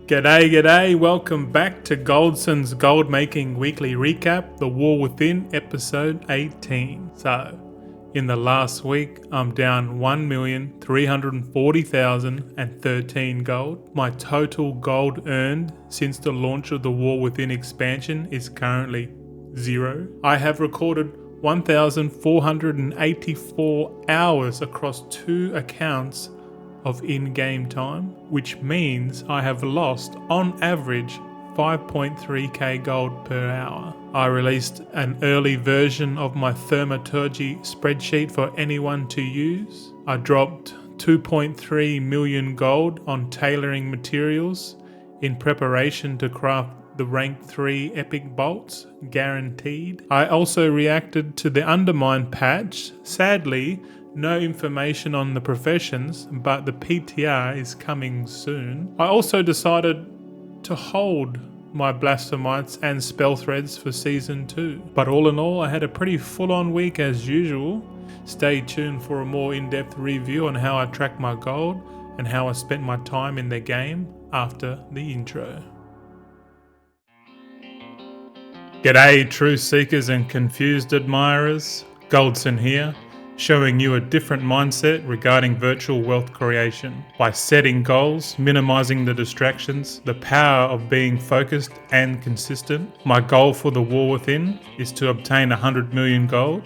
G'day, welcome back to Goldson's Gold Making Weekly Recap, The War Within, episode 18. So, in the last week, I'm down 1,340,013 gold. My total gold earned since the launch of the War Within expansion is currently 0. I have recorded 1,484 hours across 2 accounts of in-game time, which means I have lost on average 5.3k gold per hour. I released an early version of my thaumaturgy spreadsheet for anyone to use. I dropped 2.3 million gold on tailoring materials in preparation to craft the rank 3 epic bolts, guaranteed. I also reacted to the Undermine patch. Sadly, no information on the professions, but the PTR is coming soon. I also decided to hold my Blastomites and Spell Threads for Season 2. But all in all, I had a pretty full-on week as usual. Stay tuned for a more in-depth review on how I track my gold and how I spent my time in the game after the intro. G'day, truth seekers and confused admirers. Goldson here, showing you a different mindset regarding virtual wealth creation. By setting goals, minimizing the distractions, the power of being focused and consistent. My goal for the War Within is to obtain 100 million gold.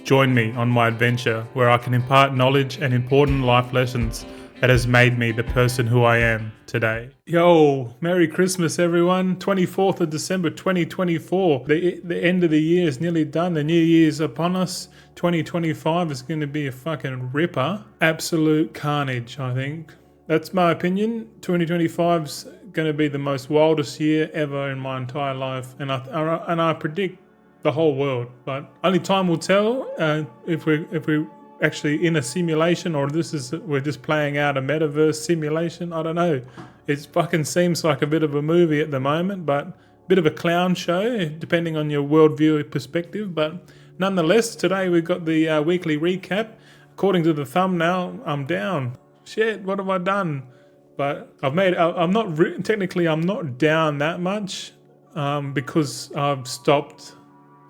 Join me on my adventure where I can impart knowledge and important life lessons that has made me the person who I am today. Yo, Merry Christmas everyone. 24th of December 2024. The end of the year is nearly done. The new year's upon us. 2025 is going to be a fucking ripper. Absolute carnage, I think. That's my opinion. 2025's going to be the most wildest year ever in my entire life. And I predict the whole world. But only time will tell if we're actually in a simulation, or we're just playing out a metaverse simulation. I don't know. It fucking seems like a bit of a movie at the moment, but a bit of a clown show, depending on your worldview perspective. But nonetheless, today we've got the weekly recap. According to the thumbnail, I'm down. Shit, what have I done? But I'm not down that much because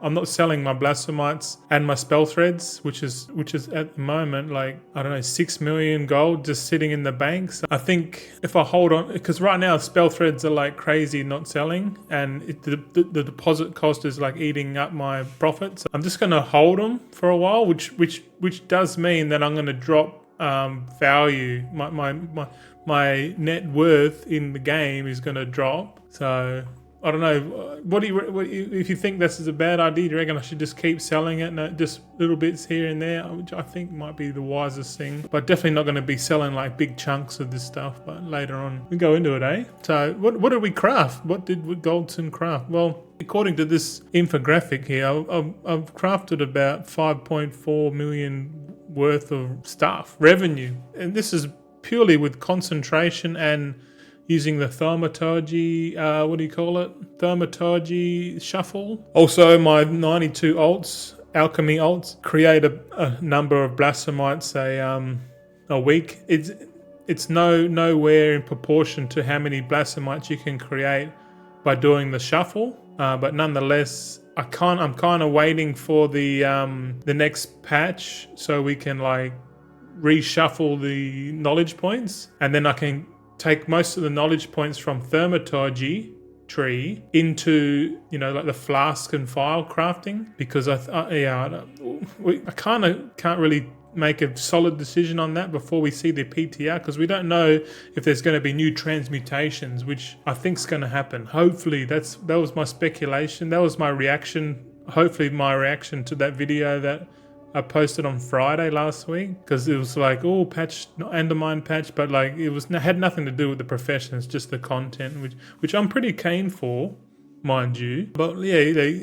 I'm not selling my Blastomites and my Spell Threads, which is at the moment like, I don't know, 6 million gold just sitting in the banks. I think if I hold on, because right now Spell Threads are like crazy not selling, and the deposit cost is like eating up my profits. I'm just going to hold them for a while, which does mean that I'm going to drop value. My net worth in the game is going to drop. So I don't know. If you think this is a bad idea, do you reckon I should just keep selling it, and just little bits here and there, which I think might be the wisest thing. But definitely not going to be selling like big chunks of this stuff. But later on, we go into it, eh? So what did we craft? What did Goldson craft? Well, according to this infographic here, I've crafted about 5.4 million worth of stuff, revenue, and this is purely with concentration and using the thaumaturgy, thaumaturgy shuffle. Also, my 92 alts, alchemy alts, create a number of Blastomites a week. It's nowhere in proportion to how many Blastomites you can create by doing the shuffle. But nonetheless, I'm kind of waiting for the next patch so we can like reshuffle the knowledge points, and then I can take most of the knowledge points from thaumaturgy tree into, like the flask and file crafting, because I kind of can't really make a solid decision on that before we see the PTR, because we don't know if there's going to be new transmutations, which I think is going to happen. Hopefully, that was my speculation. That was my reaction. Hopefully my reaction to that video that I posted on Friday last week, because it was like, Undermine patch, but like had nothing to do with the professions, just the content, which I'm pretty keen for. mind you. But yeah,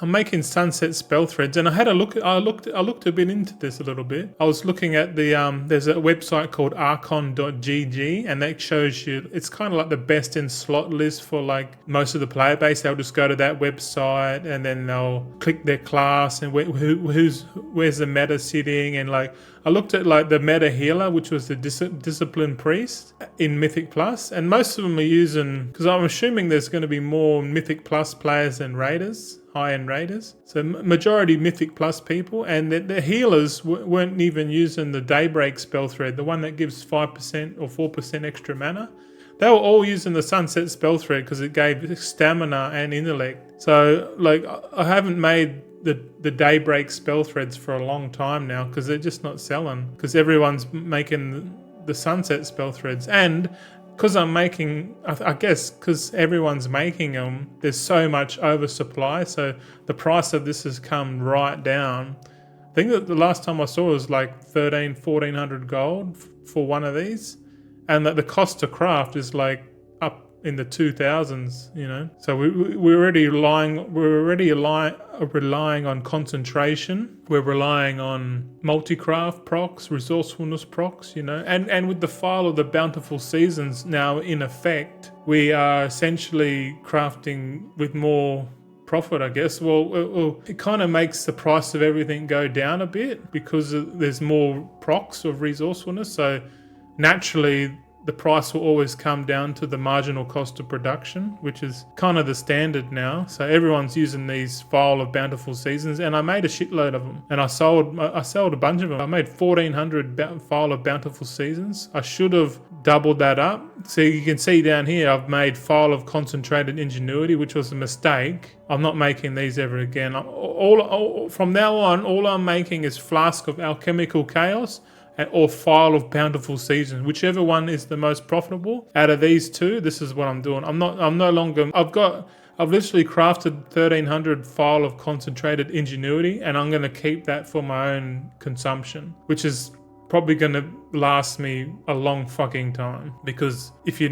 I'm making sunset spell threads, and I had a look. I looked a bit into this a little bit. I was looking at the there's a website called archon.gg, and that shows you. It's kind of like the best in slot list for like most of the player base. They'll just go to that website, and then they'll click their class and where's the meta sitting, and like. I looked at like the meta healer, which was the discipline priest in Mythic Plus, and most of them are using, because I'm assuming there's going to be more Mythic Plus players than Raiders, high-end Raiders. So majority Mythic Plus people, and the healers weren't even using the Daybreak spell thread, the one that gives 5% or 4% extra mana. They were all using the Sunset spell thread because it gave stamina and intellect. So like I haven't made the Daybreak spell threads for a long time now because they're just not selling, because everyone's making the Sunset spell threads. And because I'm making, I guess because everyone's making them, there's so much oversupply, so the price of this has come right down. I think that the last time I saw it was like 1400 gold for one of these, and that the cost to craft is like up in the 2000s, you know. So we're already relying on concentration. We're relying on multi-craft procs, resourcefulness procs, you know, and with the file of the bountiful seasons now in effect, we are essentially crafting with more profit, I guess. Well, it kind of makes the price of everything go down a bit because there's more procs of resourcefulness. So naturally, the price will always come down to the marginal cost of production, which is kind of the standard now. So everyone's using these file of bountiful seasons, and I made a shitload of them, and I sold a bunch of them. I made 1400 file of bountiful seasons. I should have doubled that up. So you can see down here, I've made file of concentrated ingenuity, which was a mistake. I'm not making these ever again. From now on, all I'm making is flask of alchemical chaos or file of bountiful seasons, whichever one is the most profitable out of these two. This is what I'm doing. I've literally crafted 1300 file of concentrated ingenuity, and I'm going to keep that for my own consumption, which is probably going to last me a long fucking time, because if you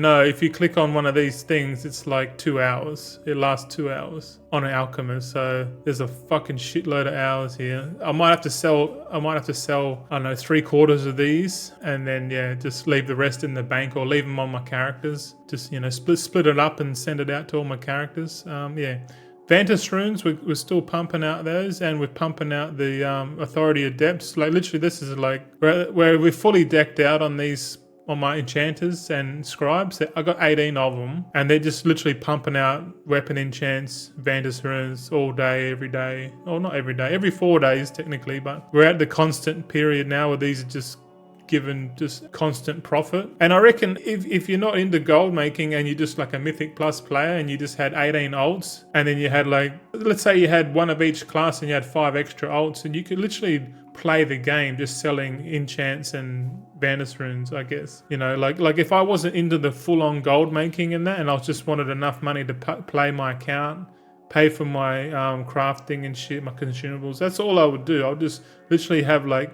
click on one of these things, it's like 2 hours. It lasts 2 hours on an alchemist, so there's a fucking shitload of hours here. I might have to sell I don't know, 3/4 of these, and then just leave the rest in the bank, or leave them on my characters. Just split it up and send it out to all my characters. Vantis runes, we're still pumping out those, and we're pumping out the Authority of Depths. Like literally, this is like where we're fully decked out on these, on my enchanters and scribes. I got 18 of them, and they're just literally pumping out weapon enchants, Vantis runes all day, every day. Or not every day, every 4 days technically, but we're at the constant period now where these are just given just constant profit. And I reckon if you're not into gold making and you're just like a Mythic Plus player and you just had 18 alts, and then you had like, let's say you had one of each class and you had 5 extra alts, and you could literally play the game just selling enchants and Vantis runes, I guess. You know, like if I wasn't into the full-on gold making and that, and I just wanted enough money to play my account, pay for my crafting and shit, my consumables, that's all I would do. I would just literally have like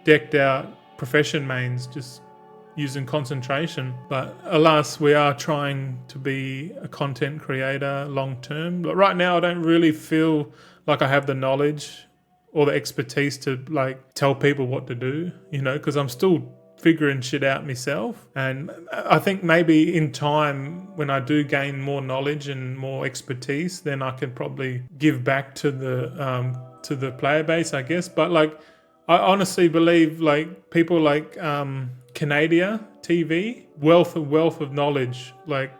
decked out profession mains just using concentration. But alas, we are trying to be a content creator long term. But right now I don't really feel like I have the knowledge or the expertise to like tell people what to do, you know, because I'm still figuring shit out myself. And I think maybe in time, when I do gain more knowledge and more expertise, then I can probably give back to the player base, I guess. But like, I honestly believe like people like Canadia TV, wealth of knowledge, like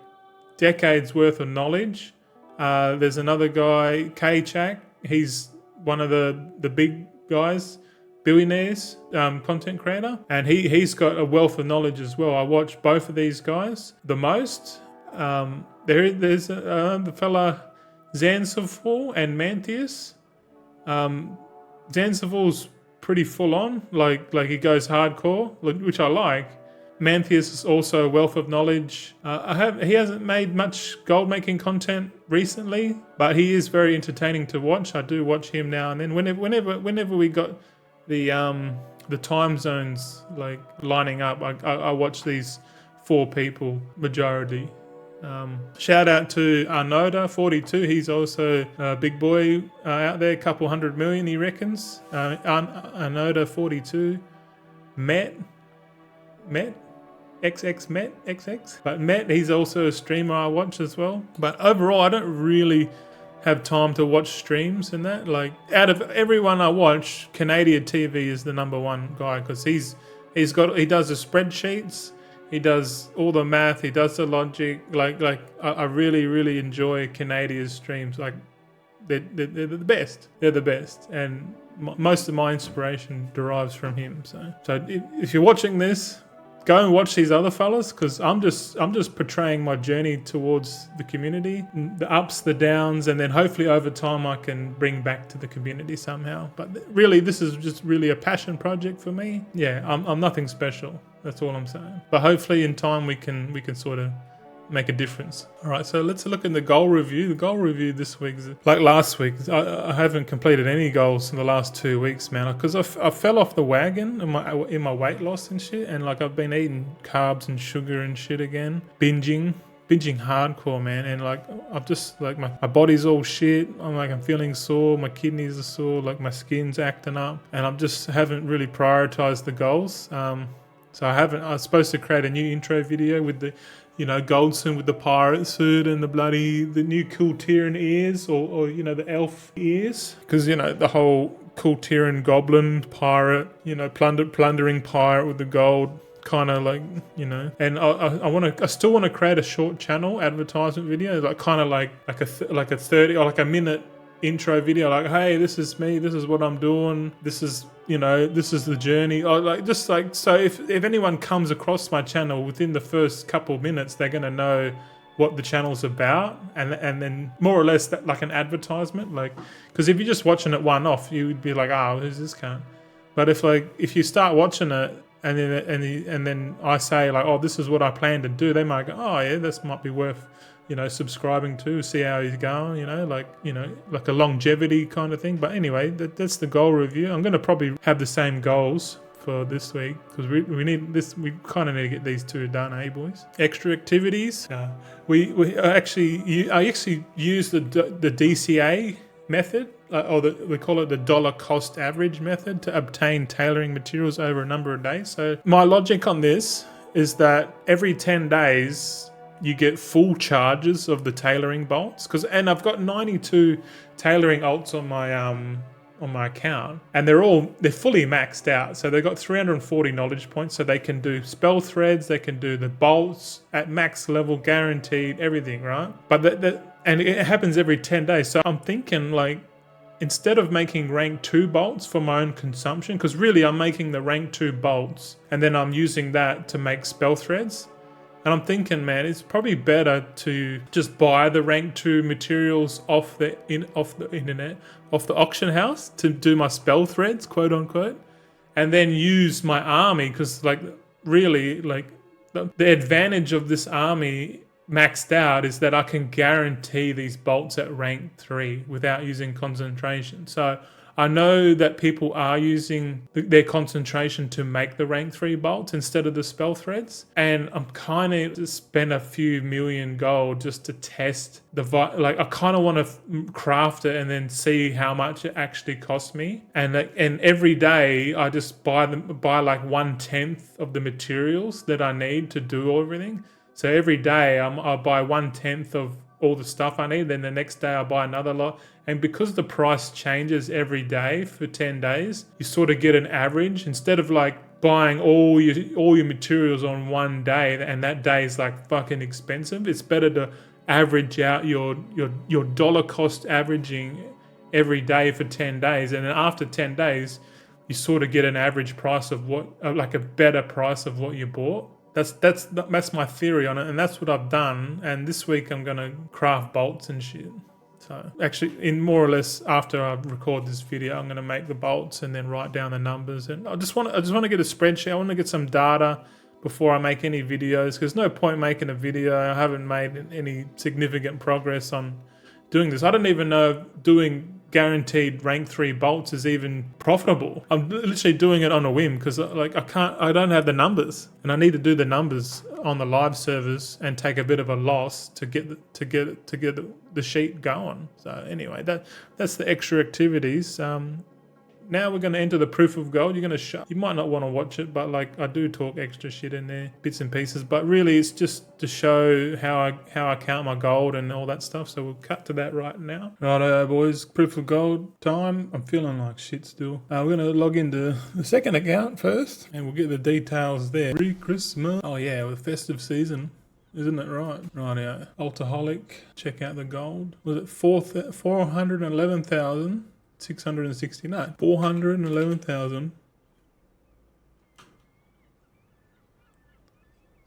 decades worth of knowledge. There's another guy, K-Chak, he's one of the big guys, billionaires, content creator, and he's got a wealth of knowledge as well. I watch both of these guys the most. There's the fella Zanzifor and Mantheus. Zanzifor's pretty full on, like he goes hardcore, which I like. Mantheus is also a wealth of knowledge. He hasn't made much gold making content recently, but he is very entertaining to watch. I do watch him now and then. Whenever we got the time zones like lining up, I watch these 4 people majority. Shout out to Arnoda42. He's also a big boy out there, couple 100 million he reckons. Arnoda42. Met XX. But Met, he's also a streamer I watch as well. But overall, I don't really have time to watch streams and that. Like, out of everyone I watch, Canadian TV is the number one guy, because he does the spreadsheets, he does all the math, he does the logic. I really enjoy Canadian streams. Like, they're the best. They're the best, and most of my inspiration derives from him. So if you're watching this, go and watch these other fellas, because I'm just portraying my journey towards the community, the ups, the downs, and then hopefully over time I can bring back to the community somehow. But really, this is just really a passion project for me. Yeah, I'm nothing special. That's all I'm saying. But hopefully in time we can sort of make a difference. All right, so let's look at the goal review. The goal review this week is like last week. I haven't completed any goals in the last 2 weeks, man, because I fell off the wagon in my weight loss and shit, and like I've been eating carbs and sugar and shit again, binging hardcore, man, and like I've just like my body's all shit. I'm feeling sore, my kidneys are sore, like my skin's acting up, and I just haven't really prioritized the goals. So I was supposed to create a new intro video with the Goldson with the pirate suit and the new cool Tyrion ears, or the elf ears, because the whole cool Tyrion goblin pirate, plundering pirate with the gold, kind of like, and I still want to create a short channel advertisement video, like kind of like a 30 or like a minute intro video, like, hey, this is me, this is what I'm doing, this is the journey, or so if anyone comes across my channel within the first couple minutes, they're going to know what the channel's about, and then more or less that, like an advertisement, like, because if you're just watching it one off, you would be like, oh, who's this cunt? But if you start watching it and then I say like, oh, this is what I plan to do, they might go, oh yeah, this might be worth subscribing to, see how he's going, like a longevity kind of thing. But anyway, that's the goal review. I'm going to probably have the same goals for this week, because we need this. We kind of need to get these two done, boys? Extra activities. I actually use the DCA method, we call it the dollar cost average method, to obtain tailoring materials over a number of days. So my logic on this is that every 10 days you get full charges of the tailoring bolts, and I've got 92 tailoring alts on my account, and they're fully maxed out. So they've got 340 knowledge points, so they can do spell threads, they can do the bolts at max level, guaranteed, everything, right? But and it happens every 10 days. So I'm thinking, like, instead of making rank 2 bolts for my own consumption, because really I'm making the rank 2 bolts and then I'm using that to make spell threads. And I'm thinking, man, it's probably better to just buy the rank 2 materials off the internet, off the auction house, to do my spell threads, quote unquote, and then use my army, because like really, like the advantage of this army maxed out is that I can guarantee these bolts at rank 3 without using concentration. So I know that people are using their concentration to make the rank 3 bolts instead of the spell threads, and I'm kind of to spend a few million gold just to test I kind of want to craft it and then see how much it actually costs me, and every day I just buy like 1/10 of the materials that I need to do everything. So every day I buy 1/10 of all the stuff I need, then the next day I buy another lot. And because the price changes every day for 10 days, you sort of get an average, instead of like buying all your materials on one day, and that day is like fucking expensive. It's better to average out your dollar cost averaging every day for 10 days, and then after 10 days you sort of get an average price of like a better price of what you bought. That's my theory on it, and that's what I've done. And this week I'm gonna craft bolts and shit. So actually, in more or less after I record this video, I'm gonna make the bolts and then write down the numbers. And I just want to get a spreadsheet. I want to get some data before I make any videos, because there's no point making a video. I haven't made any significant progress on doing this. I don't even know if doing guaranteed rank 3 bolts is even profitable. I'm literally doing it on a whim, because I don't have the numbers, and I need to do the numbers on the live servers and take a bit of a loss to get the sheet going. So anyway, that's the extra activities. Now we're going to enter the proof of gold. You're going to show. You might not want to watch it, but like I do talk extra shit in there, bits and pieces. But really, it's just to show how I count my gold and all that stuff. So we'll cut to that right now. Right, boys, proof of gold time. I'm feeling like shit still. We're going to log into the second account first, and we'll get the details there. Pre-Christmas. Oh yeah, with festive season. Isn't it right? Right, Alcoholic. Check out the gold. Was it 411,000? 669. 411,000.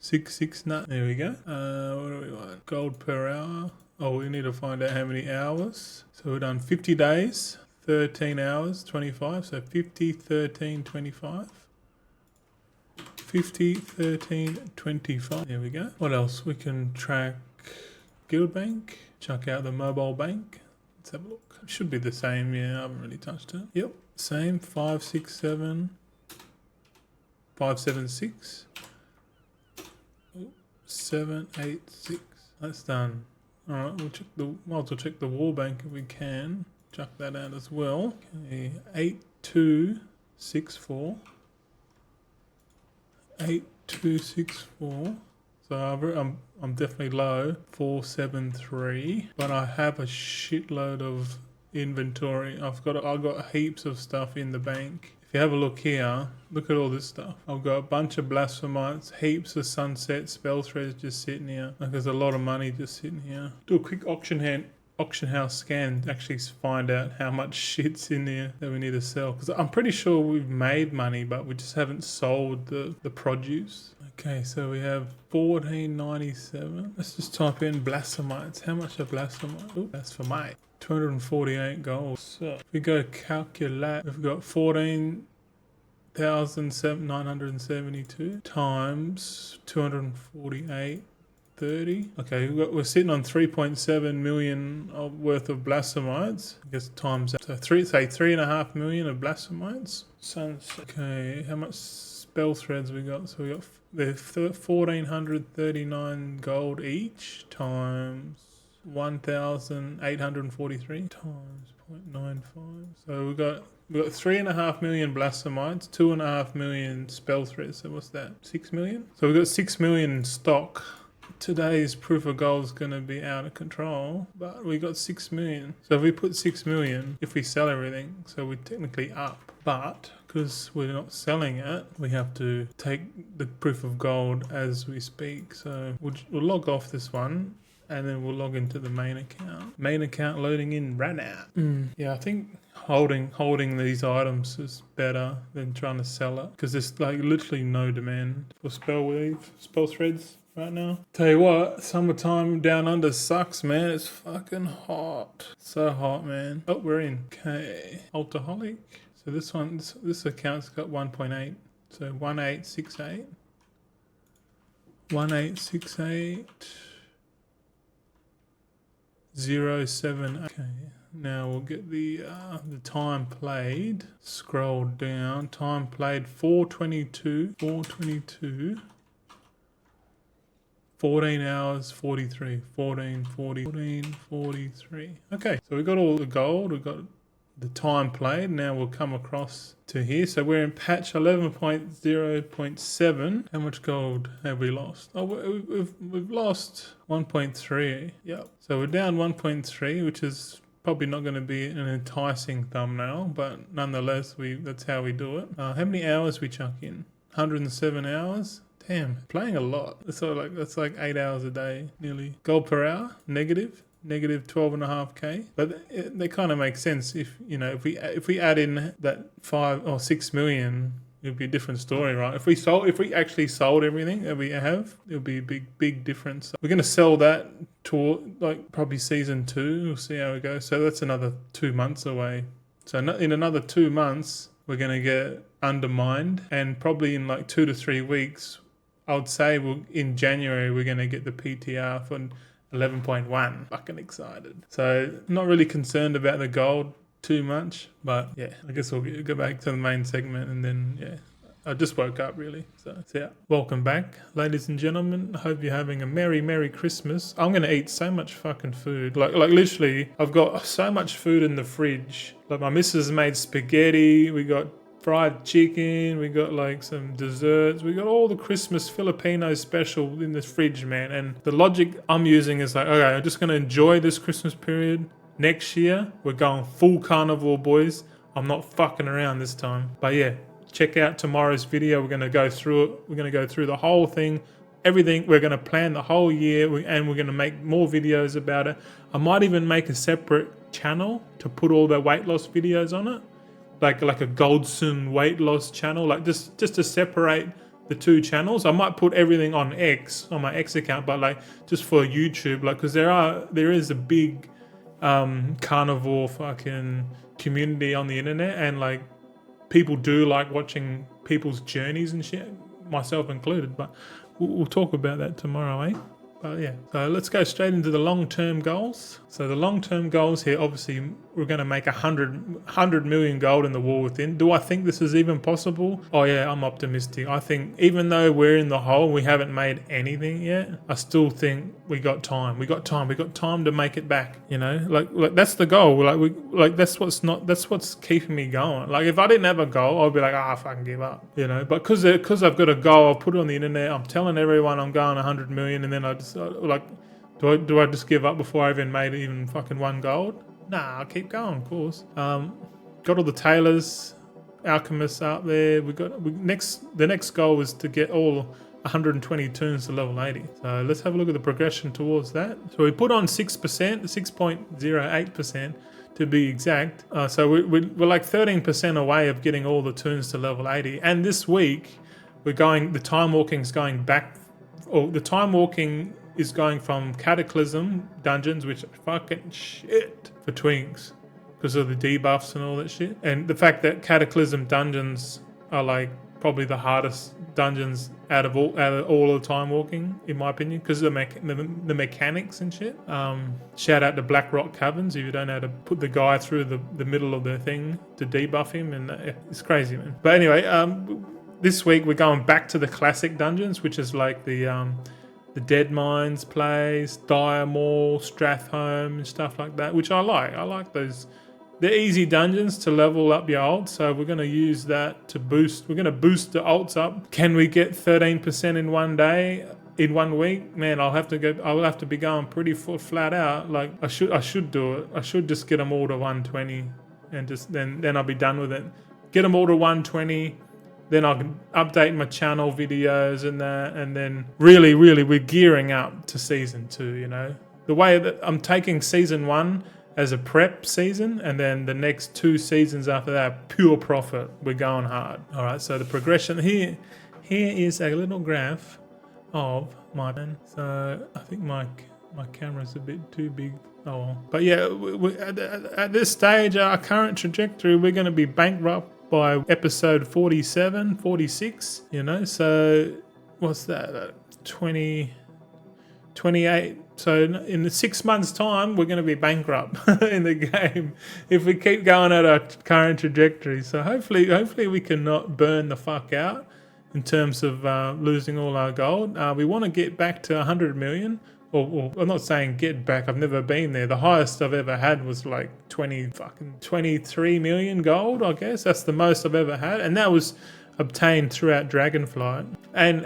669. There we go. What do we want? Gold per hour. Oh, we need to find out how many hours. So we've done 50 days, 13 hours, 25. So 50, 13, 25. 50, 13, 25. There we go. What else? We can track Guild Bank. Check out the mobile bank. Let's have a look. It should be the same, yeah, I haven't really touched it. Yep, same, 567, 576, 786. That's done. Alright, might as well check the war bank if we can. Chuck that out as well. Okay, 8264. 8264. So I'm definitely low, 473, but I have a shitload of inventory. I've got heaps of stuff in the bank. If you have a look here, look at all this stuff. I've got a bunch of blasphemites, heaps of sunset spell threads just sitting here. Like there's a lot of money just sitting here. Do a quick auction house scan to actually find out how much shit's in there that we need to sell. Because I'm pretty sure we've made money, but we just haven't sold the produce. Okay, so we have 1497. Let's just type in blasphemites. How much are blasphemites? Oh, blasphemite. 248 gold. So if we go calculate, we've got 14,972 times 248. 30. Okay, we're sitting on 3.7 million worth of blasphemites. I guess times that. So 3.5 million of blasphemites. Okay, how much spell threads we got? So we got 1,439 gold each times 1,843 times 0.95. So we got 3.5 million blasphemites, 2.5 million spell threads. So what's that? 6 million. So we got 6 million in stock. Today's proof of gold is going to be out of control, but we got 6 million. So if we put 6 million, if we sell everything, so we're technically up. But because we're not selling it, we have to take the proof of gold as we speak. So we'll log off this one, and then we'll log into the main account. Main account loading in right now. Yeah, I think holding these items is better than trying to sell it, because there's like literally no demand for spell threads right now. Tell you what, summertime down under sucks, man. It's fucking hot. So hot, man. Oh, we're in. Okay. Alcoholic. So this account's got 1.8. So 1868. 1868. 07. Okay. Now we'll get the time played. Scroll down. Time played 422. 422. 14 hours 43. 14:43. Okay, so we got all the gold. We got the time played. Now we'll come across to here. So we're in patch 11.0.7. How much gold have we lost? Oh, we've lost 1.3. Yep. So we're down 1.3, which is probably not going to be an enticing thumbnail, but nonetheless, that's how we do it. How many hours we chuck in? 107 hours. Damn, playing a lot. So that's like 8 hours a day, nearly. Gold per hour, negative 12.5k. But they kind of make sense if we add in that 5 or 6 million, it'd be a different story, right? If we actually sold everything that we have, it'll be a big difference. We're going to sell that to like probably season 2. We'll see how it goes. So that's another 2 months away. So in another 2 months, we're going to get undermined, and probably in like 2 to 3 weeks, I would say in January, we're going to get the PTR for 11.1. Fucking excited. So not really concerned about the gold too much, but yeah, I guess we'll go back to the main segment, and then yeah, I just woke up really. So yeah. Welcome back, ladies and gentlemen. I hope you're having a merry Christmas. I'm gonna eat so much fucking food. Like literally, I've got so much food in the fridge. Like my missus made spaghetti. We got fried chicken, we got like some desserts, we got all the Christmas Filipino special in the fridge, man. And the logic I'm using is like, okay, I'm just gonna enjoy this Christmas period. Next year, we're going full carnivore, boys. I'm not fucking around this time. But yeah, check out tomorrow's video. We're gonna go through it. We're gonna go through the whole thing, everything. We're gonna plan the whole year, and we're gonna make more videos about it. I might even make a separate channel to put all the weight loss videos on it. Like a Goldson weight loss channel, like just to separate the two channels. I might put everything on my X account, but like just for YouTube, like because there is a big carnivore fucking community on the internet, and like people do like watching people's journeys and shit, myself included. But we'll talk about that tomorrow, eh? But yeah, so let's go straight into the long-term goals. So the long-term goals here, obviously, we're going to make 100 million gold in the war within. Do I think this is even possible? Oh yeah, I'm optimistic. I think even though we're in the hole, we haven't made anything yet, I still think we got time. We got time to make it back. You know, like that's the goal. That's what's keeping me going. Like if I didn't have a goal, I'd be like, I fucking give up. You know, but because I've got a goal, I'll put it on the internet. I'm telling everyone I'm going 100 million, and then I just like, do I just give up before I even made even fucking one gold? Nah, I'll keep going, of course. Got all the tailors, alchemists out there. The next goal is to get all 120 tunes to level 80. So let's have a look at the progression towards that. So we put on 6%, 6.08% to be exact. So we're like 13% away of getting all the tunes to level 80. And this week, the time walking is going back. The time walking is going from Cataclysm dungeons, which are fucking shit for twinks because of the debuffs and all that shit. And the fact that Cataclysm dungeons are like probably the hardest dungeons out of all of time walking, in my opinion, because of the mechanics and shit. Shout out to Black Rock Caverns if you don't know how to put the guy through the middle of the thing to debuff him, and it's crazy, man. But anyway, this week we're going back to the classic dungeons, which is like the Dead Mines place, Dire Mall, Strathholme and stuff like that, which I like. I like those. They're easy dungeons to level up your ult, so we're going to use that to boost. We're going to boost the ults up. Can we get 13% in one day, in 1 week? Man, I'll have to be going pretty flat out. Like I should do it. I should just get them all to 120, and just then I'll be done with it. Get them all to 120. Then I can update my channel videos and that, and then really we're gearing up to season 2, you know. The way that I'm taking season 1 as a prep season, and then the next 2 seasons after that, pure profit. We're going hard. All right, so the progression here is a little graph of my pen. So I think my camera's a bit too big. Oh, well. But yeah, at this stage, our current trajectory, we're going to be bankrupt by episode 47, 46, you know, so what's that, 20, 28, so in the 6 months time, we're going to be bankrupt in the game if we keep going at our current trajectory. So hopefully we can not burn the fuck out in terms of losing all our gold. We want to get back to 100 million. Or I'm not saying get back, I've never been there. The highest I've ever had was like 23 million gold, I guess. That's the most I've ever had. And that was obtained throughout Dragonflight and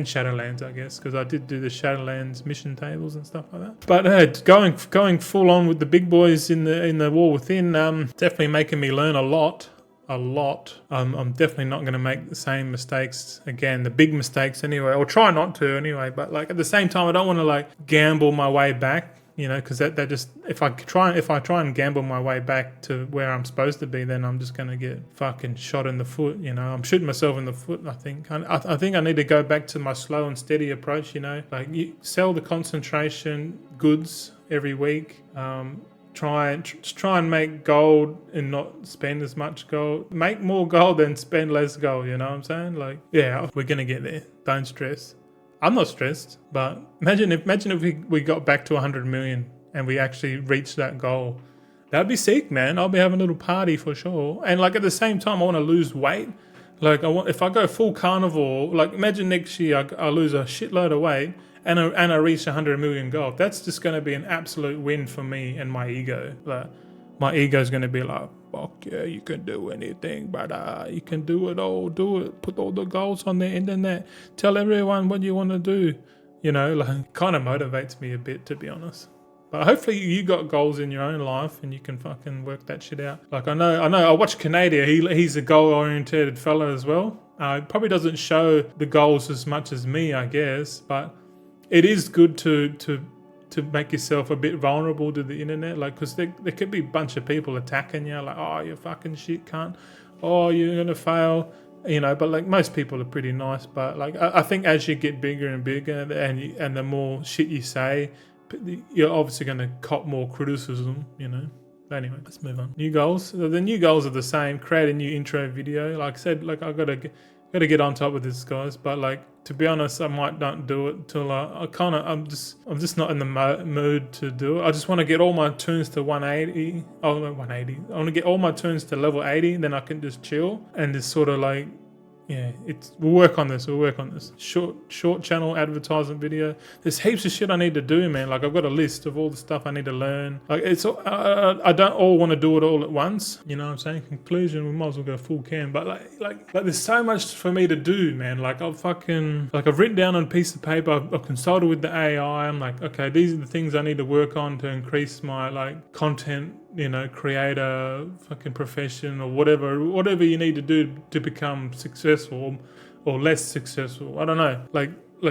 Shadowlands, I guess, because I did do the Shadowlands mission tables and stuff like that. But going full on with the big boys in the War Within, definitely making me learn a lot. I'm definitely not going to make the same mistakes again, the big mistakes anyway, or try not to anyway. But like at the same time, I don't want to like gamble my way back, you know, because that just if I try and gamble my way back to where I'm supposed to be, then I'm just going to get fucking shot in the foot, you know. I'm shooting myself in the foot. I think I need to go back to my slow and steady approach, you know, like you sell the concentration goods every week. Try and make gold and not spend as much gold. Make more gold than spend less gold, you know what I'm saying? Like, yeah, we're going to get there. Don't stress. I'm not stressed, but imagine if we got back to 100 million and we actually reached that goal. That'd be sick, man. I'll be having a little party for sure. And like at the same time, I want to lose weight. Like, if I go full carnivore, like imagine next year I lose a shitload of weight and I reach 100 million gold. That's just going to be an absolute win for me and my ego. Like, my ego is going to be like, fuck yeah, you can do anything, brother. You can do it all. Do it. Put all the goals on the internet. Tell everyone what you want to do. You know, like, kind of motivates me a bit, to be honest. But hopefully you got goals in your own life and you can fucking work that shit out. Like I know. I watch Canada. He's a goal-oriented fella as well. Probably doesn't show the goals as much as me, I guess. But it is good to make yourself a bit vulnerable to the internet. Like, because there could be a bunch of people attacking you. Like, oh, you fucking shit cunt. Oh, you're gonna fail. You know, but like most people are pretty nice. But like I think as you get bigger and bigger and the more shit you say, you're obviously going to cop more criticism, you know. But anyway, let's move on. New goals. The new goals are the same. Create a new intro video. Like I said, like I gotta get on top of this, guys. But like, to be honest, I might not do it till I'm just not in the mood to do it. I just want to get all my tunes to 180. Oh, no, 180. I want to get all my tunes to level 80, then I can just chill and just sort of like, yeah, we'll work on this. Short channel advertisement video. There's heaps of shit I need to do, man. Like I've got a list of all the stuff I need to learn. Like I don't all want to do it all at once. You know what I'm saying? Conclusion, we might as well go full cam. But like there's so much for me to do, man. Like I've written down on a piece of paper. I've consulted with the AI. I'm like, okay, these are the things I need to work on to increase my like content, you know, creator fucking profession or whatever you need to do to become successful or less successful. I don't know. Like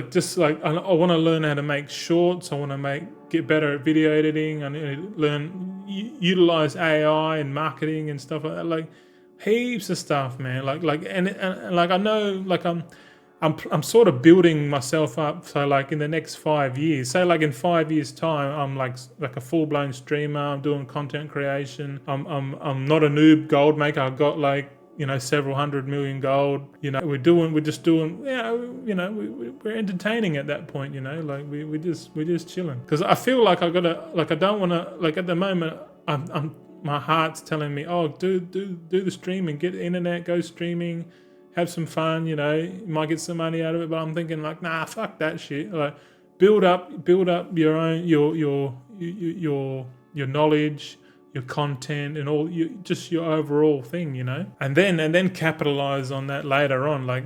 just like I want to learn how to make shorts. I want to get better at video editing. I need to learn utilize AI and marketing and stuff like that. Like heaps of stuff, man. Like I know, like I'm sort of building myself up. So like in the next 5 years, say like in 5 years time, I'm like a full blown streamer. I'm doing content creation. I'm not a noob gold maker. I've got like, you know, several 100 million gold. You know, we're just doing. You know, we're entertaining at that point. You know, like we're just chilling. Because I feel like I don't want to. Like at the moment, my heart's telling me, oh, do the streaming, get the internet, go streaming. Have some fun, you know, you might get some money out of it, but I'm thinking like, nah, fuck that shit. Like, build up your own your knowledge, your content, and all just your overall thing, you know, and then capitalize on that later on, like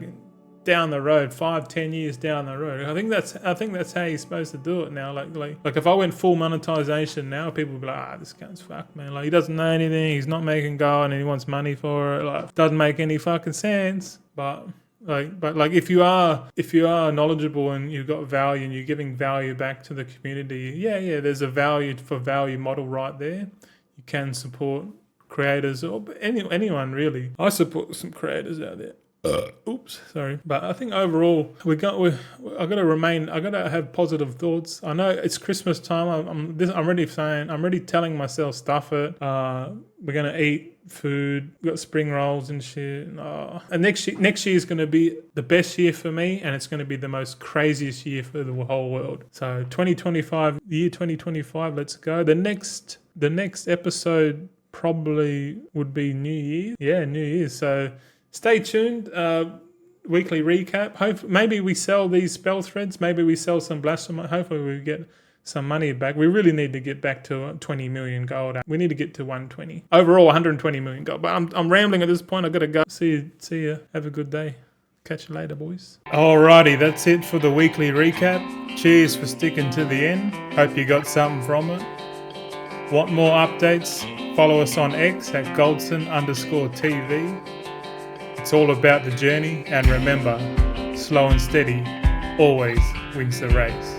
down the road, 5-10 years down the road. I think that's how you're supposed to do it now. Like if I went full monetization now, people would be like, this guy's fucked, man. Like he doesn't know anything, he's not making gold, and he wants money for it. Like doesn't make any fucking sense. But if you are knowledgeable and you've got value and you're giving value back to the community, yeah, there's a value for value model right there. You can support creators or anyone really. I support some creators out there. Oops, sorry. But I think overall I gotta have positive thoughts. I know it's Christmas time. I'm already telling myself stuff it. We're gonna eat food. We got spring rolls and shit. And next year is gonna be the best year for me, and it's gonna be the most craziest year for the whole world. So 2025, let's go. The next episode probably would be New Year. Yeah, New Year's. So stay tuned. Weekly recap. Maybe we sell these spell threads. Maybe we sell some blasphemy. Hopefully we get some money back. We really need to get back to 20 million gold. We need to get to 120. Overall, 120 million gold. But I'm rambling at this point. I gotta go. See you. Have a good day. Catch you later, boys. Alrighty, that's it for the weekly recap. Cheers for sticking to the end. Hope you got something from it. Want more updates? Follow us on X at Goldson_TV. It's all about the journey, and remember, slow and steady always wins the race.